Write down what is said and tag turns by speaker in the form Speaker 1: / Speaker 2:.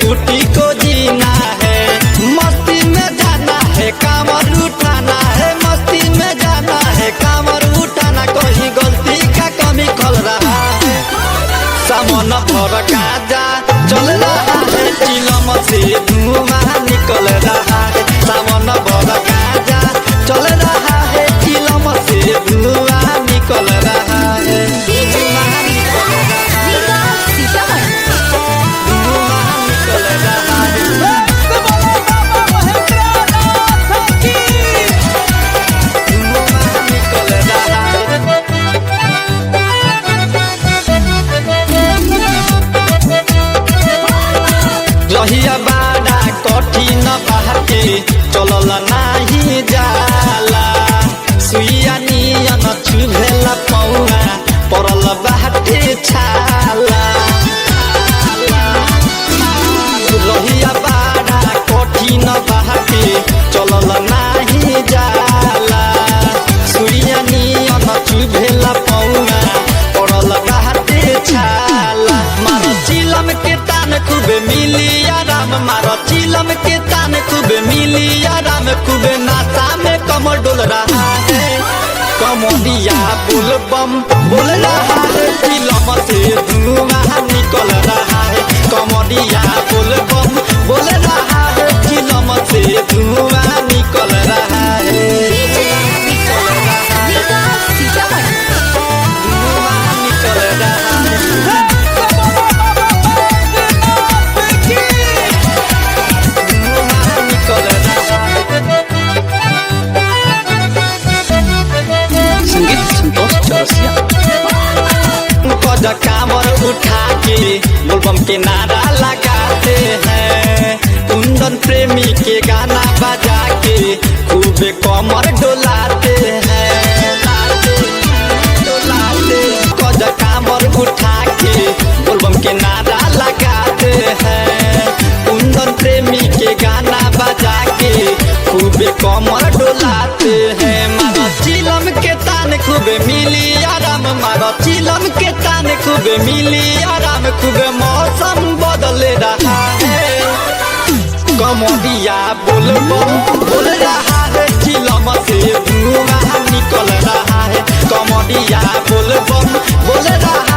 Speaker 1: बूटी को जीना है, मस्ती में जाना है, कांवर उठाना है, मस्ती में जाना है, कांवर उठाना। कोई गलती का कमी खल रहा है, सामन भर गाजा चल रहा है, चिलम से धुआं निकल रहा है, सामन भर गाजा चल रहा है, चिलम से धुआं निकल रहा है। रहिया बाड़ा कठिन बाटे चलल नाही जाला, सुइया नियन चुभेला पौआ परल बाटे छाला। रहिया बाड़ा कठिन बाटे चलल नाही जाला, सुइया नियन चुभेला पौआ परल बाटे छाला। मार चिलम के तान खूबे मिली आराम, मारो चिलम के तान खूबे मिली आराम, खूबे नाता में कमर डोल रहा है, कमरिया बुल बम बोल रहा है, चिलम से धुआं निकल रहा है, कमरिया बुल बम बोल रहा है, चिलम से धुआं निकल रहा है। कांवर उठा के बोलबम के नारा लगाते हैं, कुंदन प्रेमी के गाना बजा के खूबे कमर डोलाते हैं, डोलाते कांवर उठा के बोलबम के नारा लगाते हैं, कुंदन प्रेमी के गाना बजा के खूबे कमर डोलाते हैं। मारो चिलम के तान खूबे मिली आराम, मारो चिलम के तान खूबे मिली आराम, खूबे मौसम बदल रहा है, कमरिया बोल बम बोल रहा है, चिलम से धुआं निकल रहा है, कमरिया बोल बम बोल रहा